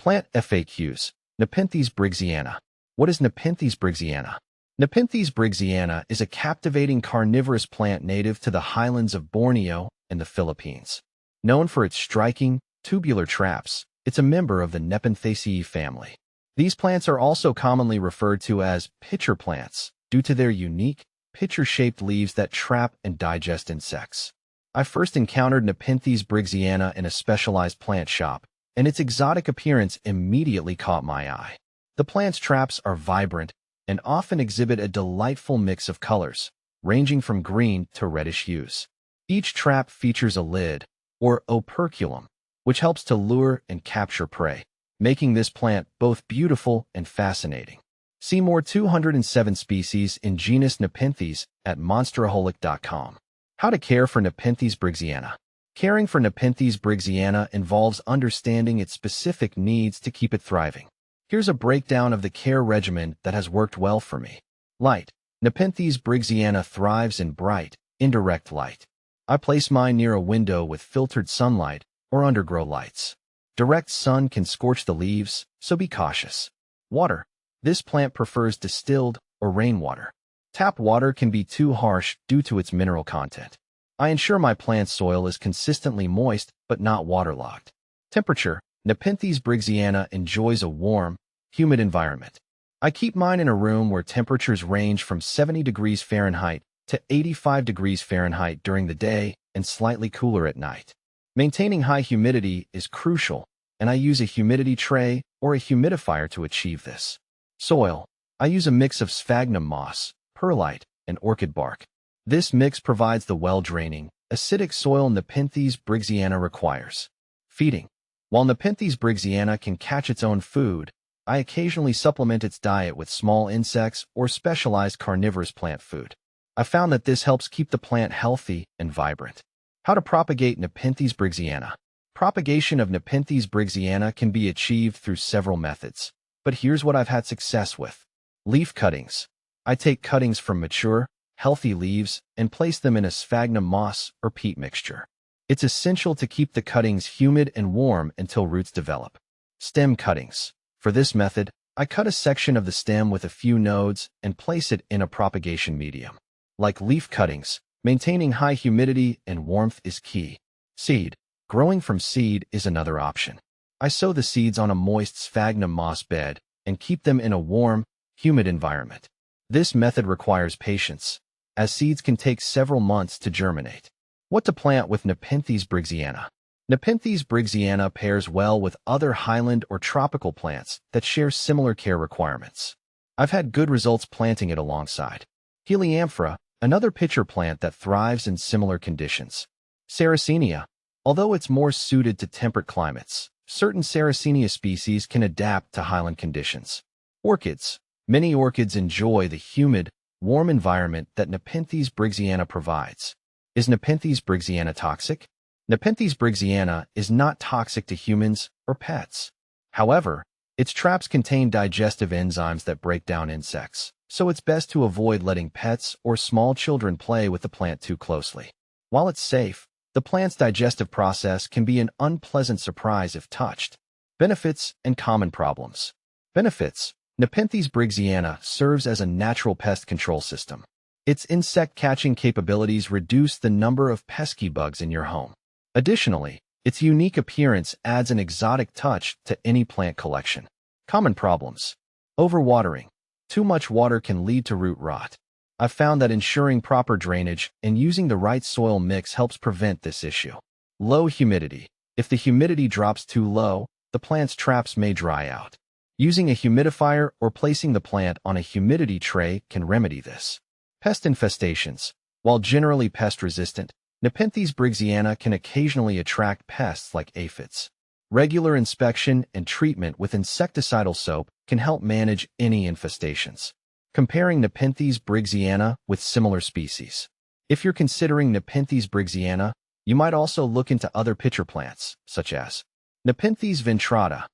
Plant FAQs. Nepenthes Briggsiana. What is Nepenthes Briggsiana? Nepenthes Briggsiana is a captivating carnivorous plant native to the highlands of Borneo and the Philippines. Known for its striking, tubular traps, it's a member of the Nepenthaceae family. These plants are also commonly referred to as pitcher plants due to their unique, pitcher-shaped leaves that trap and digest insects. I first encountered Nepenthes Briggsiana in a specialized plant shop, and its exotic appearance immediately caught my eye. The plant's traps are vibrant and often exhibit a delightful mix of colors, ranging from green to reddish hues. Each trap features a lid, or operculum, which helps to lure and capture prey, making this plant both beautiful and fascinating. See more 207 species in genus Nepenthes at monsteraholic.com. How to care for Nepenthes Briggsiana. Caring for Nepenthes Briggsiana involves understanding its specific needs to keep it thriving. Here's a breakdown of the care regimen that has worked well for me. Light. Nepenthes Briggsiana thrives in bright, indirect light. I place mine near a window with filtered sunlight or undergrow lights. Direct sun can scorch the leaves, so be cautious. Water. This plant prefers distilled or rainwater. Tap water can be too harsh due to its mineral content. I ensure my plant's soil is consistently moist but not waterlogged. Temperature. Nepenthes Briggsiana enjoys a warm, humid environment. I keep mine in a room where temperatures range from 70 degrees Fahrenheit to 85 degrees Fahrenheit during the day and slightly cooler at night. Maintaining high humidity is crucial, and I use a humidity tray or a humidifier to achieve this. Soil. I use a mix of sphagnum moss, perlite, and orchid bark. This mix provides the well-draining, acidic soil Nepenthes Briggsiana requires. Feeding. While Nepenthes Briggsiana can catch its own food, I occasionally supplement its diet with small insects or specialized carnivorous plant food. I found that this helps keep the plant healthy and vibrant. How to propagate Nepenthes Briggsiana. Propagation of Nepenthes Briggsiana can be achieved through several methods, but here's what I've had success with. Leaf cuttings. I take cuttings from mature, healthy leaves and place them in a sphagnum moss or peat mixture. It's essential to keep the cuttings humid and warm until roots develop. Stem cuttings. For this method, I cut a section of the stem with a few nodes and place it in a propagation medium. Like leaf cuttings, maintaining high humidity and warmth is key. Seed. Growing from seed is another option. I sow the seeds on a moist sphagnum moss bed and keep them in a warm, humid environment. This method requires patience, as seeds can take several months to germinate. What to plant with Nepenthes Briggsiana. Nepenthes Briggsiana pairs well with other highland or tropical plants that share similar care requirements. I've had good results planting it alongside Helianthera, another pitcher plant that thrives in similar conditions. Sarracenia. Although it's more suited to temperate climates, certain Sarracenia species can adapt to highland conditions. Orchids. Many orchids enjoy the humid, warm environment that Nepenthes Briggsiana provides. Is Nepenthes Briggsiana toxic? Nepenthes Briggsiana is not toxic to humans or pets. However, its traps contain digestive enzymes that break down insects, so it's best to avoid letting pets or small children play with the plant too closely. While it's safe, the plant's digestive process can be an unpleasant surprise if touched. Benefits and common problems. Benefits. Nepenthes Briggsiana serves as a natural pest control system. Its insect-catching capabilities reduce the number of pesky bugs in your home. Additionally, its unique appearance adds an exotic touch to any plant collection. Common problems. Overwatering. Too much water can lead to root rot. I've found that ensuring proper drainage and using the right soil mix helps prevent this issue. Low humidity. If the humidity drops too low, the plant's traps may dry out. Using a humidifier or placing the plant on a humidity tray can remedy this. Pest infestations. While generally pest-resistant, Nepenthes Briggsiana can occasionally attract pests like aphids. Regular inspection and treatment with insecticidal soap can help manage any infestations. Comparing Nepenthes Briggsiana with similar species. If you're considering Nepenthes Briggsiana, you might also look into other pitcher plants, such as Nepenthes ventrata,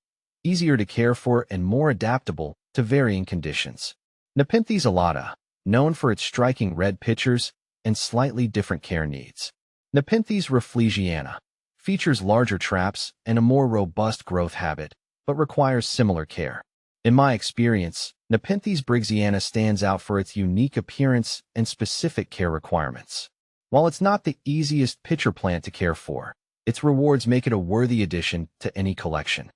easier to care for and more adaptable to varying conditions. Nepenthes alata, known for its striking red pitchers and slightly different care needs. Nepenthes rafflesiana features larger traps and a more robust growth habit, but requires similar care. In my experience, Nepenthes Briggsiana stands out for its unique appearance and specific care requirements. While it's not the easiest pitcher plant to care for, its rewards make it a worthy addition to any collection.